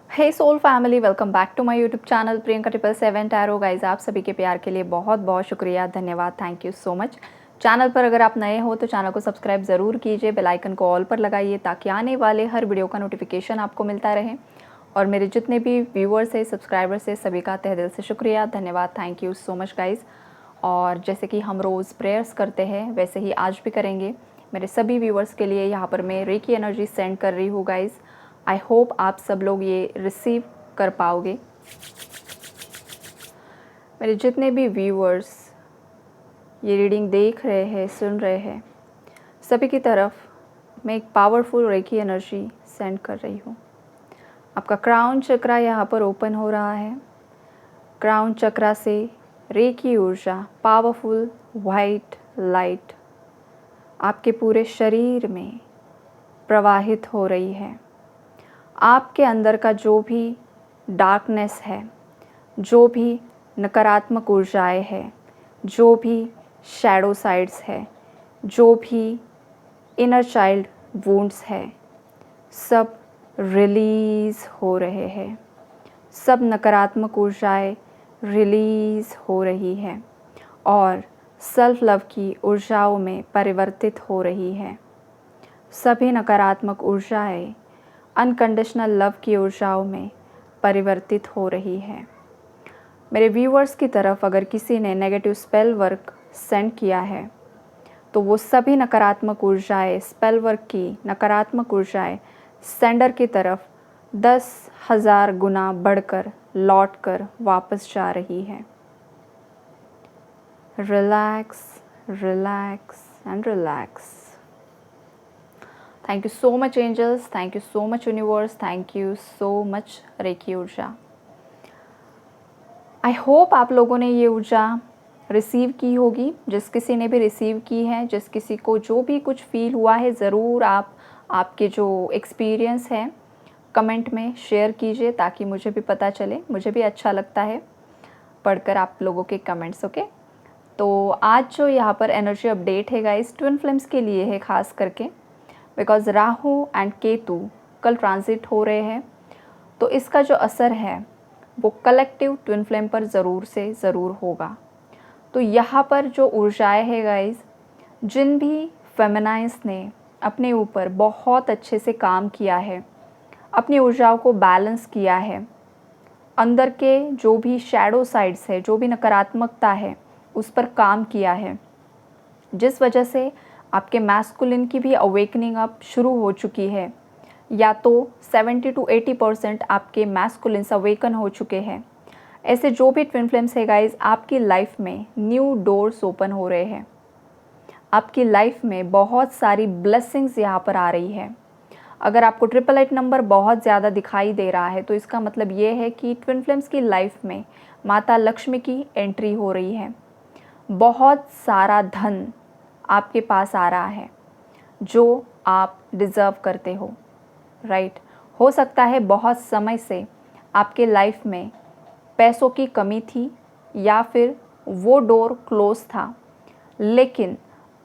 Hey soul family, welcome back to my YouTube channel Priyanka 777 tarot. Guys, आप सभी के प्यार के लिए बहुत बहुत शुक्रिया, धन्यवाद, thank you so much. Channel पर अगर आप नए हो तो चैनल को सब्सक्राइब ज़रूर कीजिए, बेल आइकन को ऑल पर लगाइए ताकि आने वाले हर वीडियो का नोटिफिकेशन आपको मिलता रहे। और मेरे जितने भी व्यूअर्स है, सब्सक्राइबर्स है, सभी का तहे दिल से शुक्रिया, धन्यवाद, thank you so much guys. और जैसे कि हम रोज़ प्रेयर्स करते हैं वैसे ही आज भी करेंगे। मेरे सभी व्यूअर्स के लिए यहाँ पर मैं रेकी एनर्जी सेंड कर रही हूँ गाइज़। आई होप आप सब लोग ये रिसीव कर पाओगे। मेरे जितने भी व्यूअर्स ये रीडिंग देख रहे हैं, सुन रहे हैं, सभी की तरफ मैं एक पावरफुल रेकी एनर्जी सेंड कर रही हूँ। आपका क्राउन चक्रा यहाँ पर ओपन हो रहा है। क्राउन चक्रा से रेकी ऊर्जा, पावरफुल वाइट लाइट आपके पूरे शरीर में प्रवाहित हो रही है। आपके अंदर का जो भी डार्कनेस है, जो भी नकारात्मक ऊर्जाएं हैं, जो भी शैडो साइड्स है, जो भी इनर चाइल्ड वुंड्स है, सब रिलीज़ हो रहे हैं। सब नकारात्मक ऊर्जाएं रिलीज़ हो रही है और सेल्फ लव की ऊर्जाओं में परिवर्तित हो रही है। सभी नकारात्मक ऊर्जाएं अनकंडीशनल लव की ऊर्जाओं में परिवर्तित हो रही है। मेरे व्यूअर्स की तरफ अगर किसी ने नेगेटिव स्पेल वर्क सेंड किया है तो वो सभी नकारात्मक ऊर्जाएं, स्पेल वर्क की नकारात्मक ऊर्जाएं सेंडर की तरफ 10,000 गुना बढ़कर लौटकर वापस जा रही है। Relax, relax and relax. Thank you so much angels, thank you so much universe, thank you so much reiki ऊर्जा। आई होप आप लोगों ने ये ऊर्जा रिसीव की होगी। जिस किसी ने भी रिसीव की है, जिस किसी को जो भी कुछ फील हुआ है, ज़रूर आप आपके जो एक्सपीरियंस है कमेंट में शेयर कीजिए ताकि मुझे भी पता चले। मुझे भी अच्छा लगता है पढ़कर आप लोगों के कमेंट्स। ओके, तो आज जो यहाँ पर एनर्जी अपडेट है गाइस, ट्विन फ्लेम्स के लिए है खास करके, बिकॉज राहु एंड केतु कल ट्रांजिट हो रहे हैं। तो इसका जो असर है वो कलेक्टिव ट्विन फ्लेम पर ज़रूर से ज़रूर होगा। तो यहाँ पर जो ऊर्जाएं है गाइस, जिन भी फेमिनाइन्स ने अपने ऊपर बहुत अच्छे से काम किया है, अपनी ऊर्जाओं को बैलेंस किया है, अंदर के जो भी शैडो साइड्स है, जो भी नकारात्मकता है, उस पर काम किया है, जिस वजह से आपके मैस्कुलिन की भी अवेकनिंग अब शुरू हो चुकी है, या तो 70 to 80% आपके मैस्कुलिन्स अवेकन हो चुके हैं। ऐसे जो भी ट्विन फ्लेम्स है गाइज, आपकी लाइफ में न्यू डोर्स ओपन हो रहे हैं। आपकी लाइफ में बहुत सारी ब्लेसिंग्स यहाँ पर आ रही है। अगर आपको 888 नंबर बहुत ज़्यादा दिखाई दे रहा है तो इसका मतलब ये है कि ट्विन फ्लेम्स की लाइफ में माता लक्ष्मी की एंट्री हो रही है। बहुत सारा धन आपके पास आ रहा है जो आप डिज़र्व करते हो, राइट। हो सकता है बहुत समय से आपके लाइफ में पैसों की कमी थी या फिर वो डोर क्लोज था, लेकिन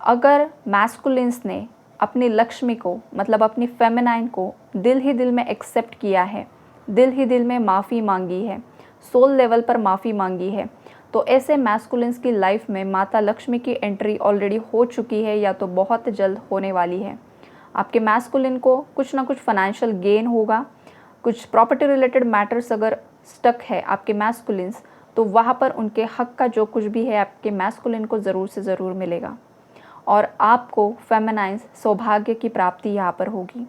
अगर मैस्कुलिन्स ने अपनी लक्ष्मी को, मतलब अपनी फेमिनाइन को दिल ही दिल में एक्सेप्ट किया है, दिल ही दिल में माफ़ी मांगी है, सोल लेवल पर माफ़ी मांगी है, तो ऐसे मैस्कुलिन्स की लाइफ में माता लक्ष्मी की एंट्री ऑलरेडी हो चुकी है या तो बहुत जल्द होने वाली है। आपके मैस्कुलिन को कुछ ना कुछ फाइनेंशियल गेन होगा। कुछ प्रॉपर्टी रिलेटेड मैटर्स अगर स्टक है आपके मैस्कुलिन्स, तो वहाँ पर उनके हक का जो कुछ भी है आपके मैस्कुलिन को ज़रूर से ज़रूर मिलेगा और आपको फेमिनाइन्स सौभाग्य की प्राप्ति यहाँ पर होगी।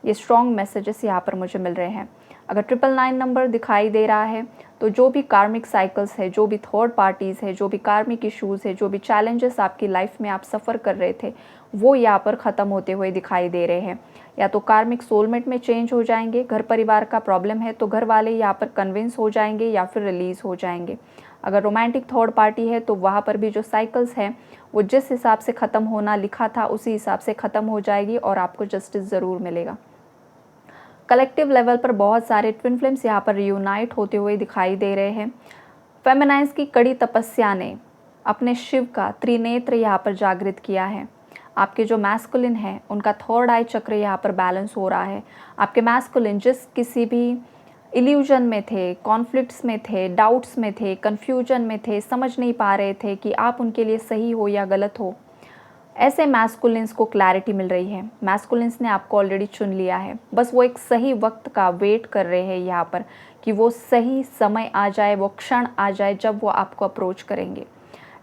ये स्ट्रॉन्ग मैसेजेस यहाँ पर मुझे मिल रहे हैं। अगर 999 नंबर दिखाई दे रहा है तो जो भी कार्मिक साइकिल्स है, जो भी थर्ड पार्टीज़ है, जो भी कार्मिक इश्यूज़ है, जो भी चैलेंजेस आपकी लाइफ में आप सफ़र कर रहे थे, वो यहाँ पर ख़त्म होते हुए दिखाई दे रहे हैं। या तो कार्मिक सोलमेट में चेंज हो जाएंगे, घर परिवार का प्रॉब्लम है तो घर वाले यहाँ पर कन्विंस हो जाएंगे या फिर रिलीज़ हो जाएंगे। अगर रोमांटिक थर्ड पार्टी है तो वहाँ पर भी जो साइकिल्स हैं वो जिस हिसाब से ख़त्म होना लिखा था उसी हिसाब से ख़त्म हो जाएगी और आपको जस्टिस ज़रूर मिलेगा। कलेक्टिव लेवल पर बहुत सारे ट्विन फ्लेम्स यहाँ पर रियूनाइट होते हुए दिखाई दे रहे हैं। फेमिनाइन्स की कड़ी तपस्या ने अपने शिव का त्रिनेत्र यहाँ पर जागृत किया है। आपके जो मैस्कुलिन है उनका थर्ड आई चक्र यहाँ पर बैलेंस हो रहा है। आपके मैस्कुलिन जिस किसी भी इल्यूजन में थे, कॉन्फ्लिक्ट्स में थे, डाउट्स में थे, कन्फ्यूजन में थे, समझ नहीं पा रहे थे कि आप उनके लिए सही हो या गलत हो, ऐसे मैस्कुलिन्स को क्लैरिटी मिल रही है। मैस्कुलिन्स ने आपको ऑलरेडी चुन लिया है, बस वो एक सही वक्त का वेट कर रहे हैं यहाँ पर कि वो सही समय आ जाए, वो क्षण आ जाए जब वो आपको अप्रोच करेंगे।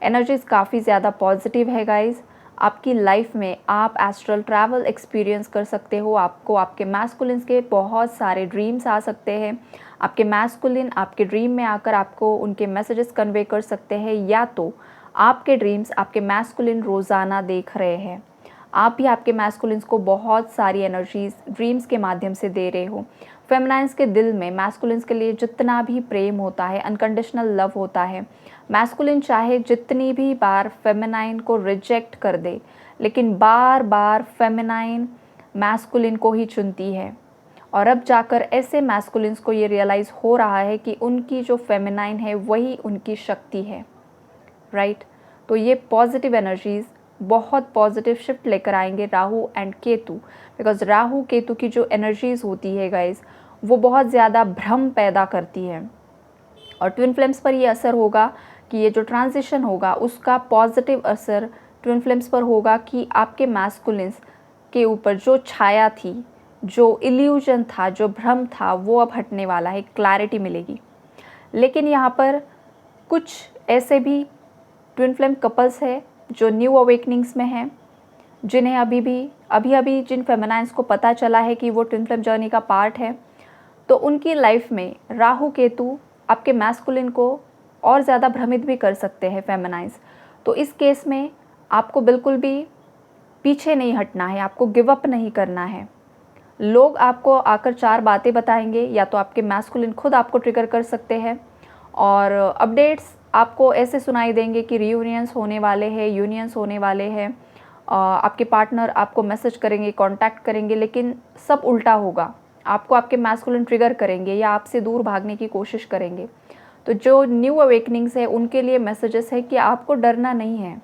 एनर्जीज काफ़ी ज़्यादा पॉजिटिव है गाइज़। आपकी लाइफ में आप एस्ट्रल ट्रैवल एक्सपीरियंस कर सकते हो। आपको आपके मैस्कुलिन्स के बहुत सारे ड्रीम्स आ सकते हैं। आपके मैस्कुलिन आपके ड्रीम में आकर आपको उनके मैसेजेस कन्वे कर सकते हैं, या तो आपके ड्रीम्स आपके मैस्कुलिन रोज़ाना देख रहे हैं। आप भी आपके मैस्कुलिन्स को बहुत सारी एनर्जीज ड्रीम्स के माध्यम से दे रहे हो। फेमिनाइन्स के दिल में मैस्कुलिन्स के लिए जितना भी प्रेम होता है, अनकंडीशनल लव होता है, मैस्कुलिन चाहे जितनी भी बार फेमिनाइन को रिजेक्ट कर दे, लेकिन बार बार फेमिनाइन मैस्कुलिन को ही चुनती है। और अब जाकर ऐसे मैस्कुलिन्स को ये रियलाइज़ हो रहा है कि उनकी जो फेमिनाइन है वही उनकी शक्ति है, राइट। तो ये पॉजिटिव एनर्जीज़ बहुत पॉजिटिव शिफ्ट लेकर आएंगे राहु एंड केतु, बिकॉज राहु केतु की जो एनर्जीज़ होती है गाइज, वो बहुत ज़्यादा भ्रम पैदा करती है। और ट्विन फ्लेम्स पर ये असर होगा कि ये जो ट्रांजिशन होगा उसका पॉजिटिव असर ट्विन फ्लेम्स पर होगा कि आपके मैस्कुलिन्स के ऊपर जो छाया थी, जो इल्यूजन था, जो भ्रम था, वो अब हटने वाला है, क्लैरिटी मिलेगी। लेकिन यहाँ पर कुछ ऐसे भी ट्विन फ्लेम कपल्स है जो न्यू अवेकनिंग्स में हैं, जिन्हें अभी जिन फेमिनाइन्स को पता चला है कि वो ट्विन फ्लेम जर्नी का पार्ट है, तो उनकी लाइफ में राहु केतु आपके मैस्कुलिन को और ज़्यादा भ्रमित भी कर सकते हैं फेमिनाइन्स। तो इस केस में आपको बिल्कुल भी पीछे नहीं हटना है, आपको गिव अप नहीं करना है। लोग आपको आकर 4 बातें बताएंगे, या तो आपके मैस्कुलिन खुद आपको ट्रिगर कर सकते हैं, और अपडेट्स आपको ऐसे सुनाई देंगे कि रियूनियंस होने वाले हैं, यूनियंस होने वाले हैं, आपके पार्टनर आपको मैसेज करेंगे, कांटेक्ट करेंगे, लेकिन सब उल्टा होगा। आपको आपके मैस्कुलिन ट्रिगर करेंगे या आपसे दूर भागने की कोशिश करेंगे। तो जो न्यू अवेकनिंग्स है उनके लिए मैसेजेस है कि आपको डरना नहीं है।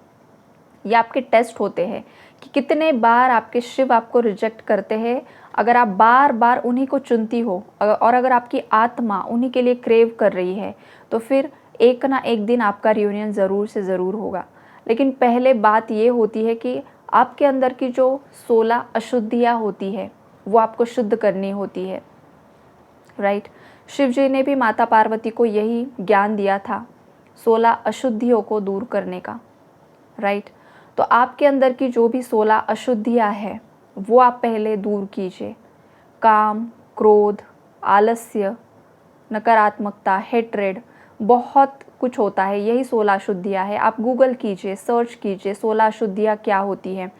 ये आपके टेस्ट होते हैं कि कितने बार आपके शिव आपको रिजेक्ट करते हैं। अगर आप बार बार उन्हीं को चुनती हो और अगर आपकी आत्मा उन्हीं के लिए क्रेव कर रही है, तो फिर एक ना एक दिन आपका रियूनियन ज़रूर से ज़रूर होगा। लेकिन पहले बात ये होती है कि आपके अंदर की जो 16 अशुद्धियाँ होती है वो आपको शुद्ध करनी होती है, राइट। शिव जी ने भी माता पार्वती को यही ज्ञान दिया था, 16 अशुद्धियों को दूर करने का, राइट। तो आपके अंदर की जो भी 16 अशुद्धियाँ हैं वो आप पहले दूर कीजिए। काम, क्रोध, आलस्य, नकारात्मकता, हेट्रेड, बहुत कुछ होता है, यही 16 अशुद्धियाँ है। आप गूगल कीजिए, सर्च कीजिए 16 अशुद्धियाँ क्या होती हैं,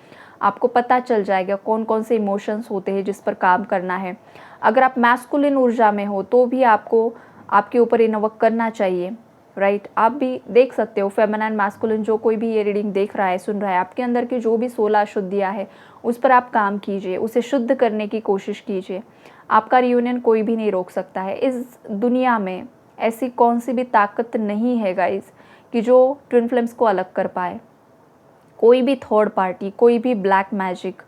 आपको पता चल जाएगा कौन कौन से इमोशंस होते हैं जिस पर काम करना है। अगर आप मैस्कुलिन ऊर्जा में हो तो भी आपको आपके ऊपर इन्वोक करना चाहिए, राइट। आप भी देख सकते हो फेमिनाइन मैस्कुलिन, जो कोई भी ये रीडिंग देख रहा है, सुन रहा है, आपके अंदर की जो भी 16 अशुद्धियाँ है उस पर आप काम कीजिए, उसे शुद्ध करने की कोशिश कीजिए। आपका रियूनियन कोई भी नहीं रोक सकता है। इस दुनिया में ऐसी कौन सी भी ताकत नहीं है गाइस कि जो ट्विन फ्लेम्स को अलग कर पाए। कोई भी थर्ड पार्टी, कोई भी ब्लैक मैजिक,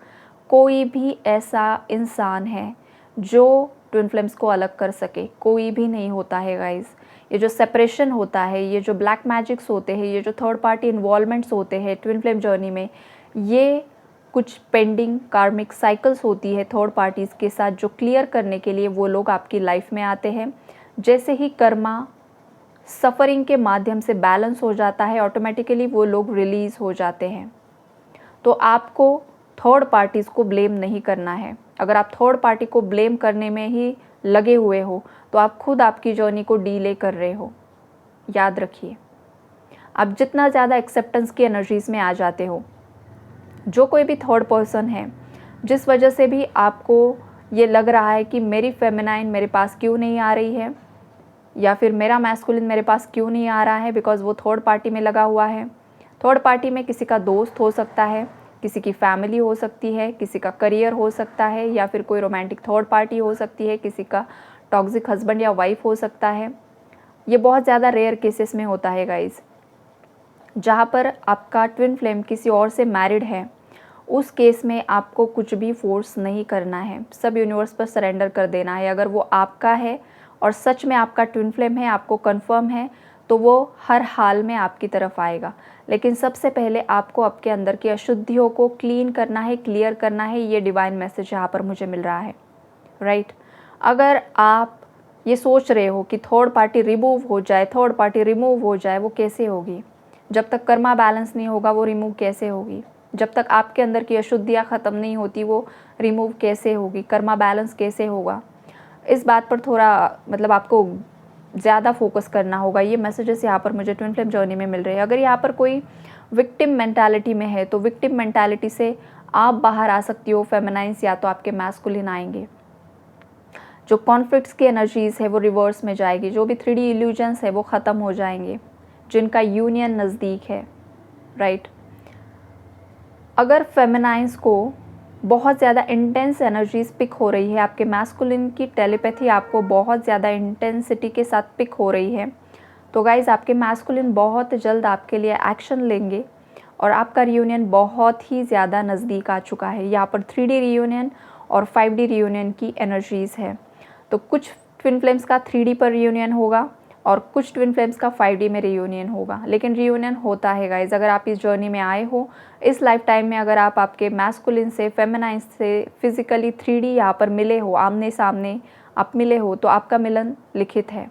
कोई भी ऐसा इंसान है जो ट्विन फ्लेम्स को अलग कर सके, कोई भी नहीं होता है गाइस। ये जो सेपरेशन होता है, ये जो ब्लैक मैजिक्स होते हैं, ये जो थर्ड पार्टी इन्वॉल्वमेंट्स होते हैं ट्विन फ्लेम जर्नी में, ये कुछ पेंडिंग कार्मिक साइकिल्स होती है थर्ड पार्टीज़ के साथ, जो क्लियर करने के लिए वो लोग आपकी लाइफ में आते हैं। जैसे ही कर्मा सफ़रिंग के माध्यम से बैलेंस हो जाता है, ऑटोमेटिकली वो लोग रिलीज़ हो जाते हैं। तो आपको थर्ड पार्टीज़ को ब्लेम नहीं करना है। अगर आप थर्ड पार्टी को ब्लेम करने में ही लगे हुए हो तो आप खुद आपकी जर्नी को डीले कर रहे हो। याद रखिए, आप जितना ज़्यादा एक्सेप्टेंस की एनर्जीज़ में आ जाते हो, जो कोई भी थर्ड पर्सन है जिस वजह से भी आपको ये लग रहा है कि मेरी फेमिनाइन मेरे पास क्यों नहीं आ रही है, या फिर मेरा मैस्कुलिन मेरे पास क्यों नहीं आ रहा है, बिकॉज़ वो थर्ड पार्टी में लगा हुआ है। थर्ड पार्टी में किसी का दोस्त हो सकता है, किसी की फैमिली हो सकती है, किसी का करियर हो सकता है, या फिर कोई रोमांटिक थर्ड पार्टी हो सकती है, किसी का टॉक्सिक हस्बैंड या वाइफ हो सकता है। ये बहुत ज़्यादा रेयर केसेस में होता है गाइज़। जहाँ पर आपका ट्विन फ्लेम किसी और से मैरिड है, उस केस में आपको कुछ भी फोर्स नहीं करना है, सब यूनिवर्स पर सरेंडर कर देना है। अगर वो आपका है और सच में आपका ट्विन फ्लेम है, आपको कंफर्म है, तो वो हर हाल में आपकी तरफ आएगा। लेकिन सबसे पहले आपको आपके अंदर की अशुद्धियों को क्लीन करना है, क्लियर करना है। ये डिवाइन मैसेज यहाँ पर मुझे मिल रहा है, राइट। अगर आप ये सोच रहे हो कि थर्ड पार्टी रिमूव हो जाए, थर्ड पार्टी रिमूव हो जाए, वो कैसे होगी? जब तक कर्मा बैलेंस नहीं होगा वो रिमूव कैसे होगी? जब तक आपके अंदर की अशुद्धियाँ ख़त्म नहीं होती वो रिमूव कैसे होगी? कर्मा बैलेंस कैसे होगा? इस बात पर थोड़ा मतलब आपको ज़्यादा फोकस करना होगा। ये मैसेजेस यहाँ पर मुझे ट्विन फ्लेम जर्नी में मिल रहे हैं। अगर यहाँ पर कोई विक्टिम मेंटालिटी में है तो विक्टिम मेंटालिटी से आप बाहर आ सकती हो। फेमिनाइन्स या तो आपके मैस्कुलिन आएंगे। जो कॉन्फ्लिक्ट्स की एनर्जीज़ है वो रिवर्स में जाएगी। जो भी 3D इल्यूजन्स है वो ख़त्म हो जाएंगे, जिनका यूनियन नज़दीक है, राइट। अगर फेमिनाइन्स को बहुत ज़्यादा इंटेंस एनर्जीज़ पिक हो रही है, आपके मैस्कुलिन की टेलीपैथी आपको बहुत ज़्यादा इंटेंसिटी के साथ पिक हो रही है, तो गाइज़ आपके मैस्कुलिन बहुत जल्द आपके लिए एक्शन लेंगे और आपका रियूनियन बहुत ही ज़्यादा नज़दीक आ चुका है। यहाँ पर 3D रियूनियन और 5D रियूनियन की एनर्जीज़ है। तो कुछ ट्विन फ्लेम्स का 3D पर रियूनियन होगा और कुछ ट्विन फ्लेम्स का 5D में रियूनियन होगा। लेकिन रियूनियन होता है गाइज़। अगर आप इस जर्नी में आए हो, इस लाइफ टाइम में अगर आप आपके मैस्कुलिन से, फेमिनाइन से फिज़िकली 3D यहाँ पर मिले हो, आमने सामने आप मिले हो, तो आपका मिलन लिखित है।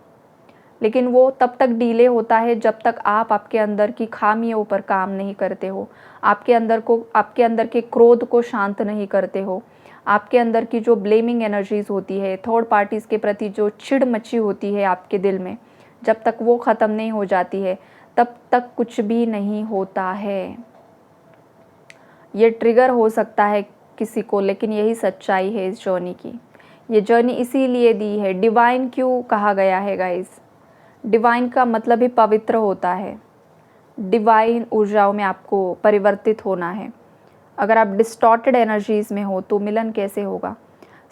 लेकिन वो तब तक डिले होता है जब तक आप आपके अंदर की खामियों पर काम नहीं करते हो, आपके अंदर के क्रोध को शांत नहीं करते हो, आपके अंदर की जो ब्लेमिंग एनर्जीज़ होती है, थर्ड पार्टीज़ के प्रति जो चिढ़ मची होती है आपके दिल में, जब तक वो ख़त्म नहीं हो जाती है तब तक कुछ भी नहीं होता है। ये ट्रिगर हो सकता है किसी को, लेकिन यही सच्चाई है इस जर्नी की। ये जर्नी इसीलिए दी है। डिवाइन क्यों कहा गया है गाइज़? डिवाइन का मतलब ही पवित्र होता है। डिवाइन ऊर्जाओं में आपको परिवर्तित होना है। अगर आप डिस्टॉर्टेड एनर्जीज़ में हो तो मिलन कैसे होगा?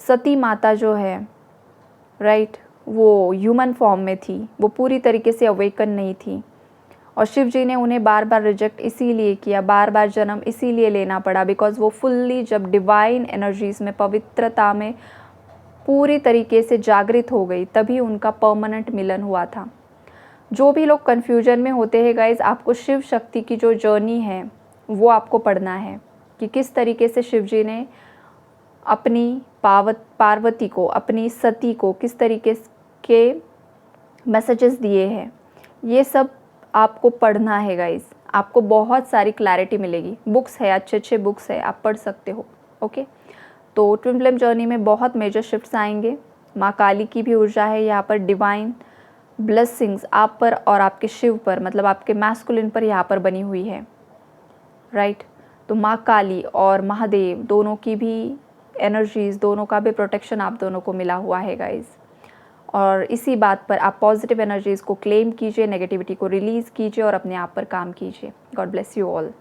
सती माता जो है, राइट, वो ह्यूमन फॉर्म में थी, वो पूरी तरीके से अवेकन नहीं थी और शिव जी ने उन्हें बार बार रिजेक्ट इसीलिए किया, बार बार जन्म इसीलिए लेना पड़ा, बिकॉज़ वो फुल्ली जब डिवाइन एनर्जीज़ में, पवित्रता में पूरी तरीके से जागृत हो गई, तभी उनका परमानेंट मिलन हुआ था। जो भी लोग कन्फ्यूजन में होते हैं गाइज़, आपको शिव शक्ति की जो जर्नी है वो आपको पढ़ना है कि किस तरीके से शिव जी ने अपनी पार्वती को, अपनी सती को किस तरीके के मैसेजेस दिए हैं। ये सब आपको पढ़ना है गाइज़। आपको बहुत सारी क्लैरिटी मिलेगी। बुक्स है, अच्छे अच्छे बुक्स है, आप पढ़ सकते हो, ओके। तो ट्विन फ्लेम जर्नी में बहुत मेजर शिफ्ट्स आएंगे। माँ काली की भी ऊर्जा है यहाँ पर। डिवाइन ब्लेसिंग्स आप पर और आपके शिव पर, मतलब आपके मैस्कुलिन पर यहाँ पर बनी हुई है, राइट। तो माँ काली और महादेव दोनों की भी एनर्जीज़, दोनों का भी प्रोटेक्शन आप दोनों को मिला हुआ है गाइज़। और इसी बात पर आप पॉजिटिव एनर्जीज़ को क्लेम कीजिए, नेगेटिविटी को रिलीज़ कीजिए और अपने आप पर काम कीजिए। God bless you all.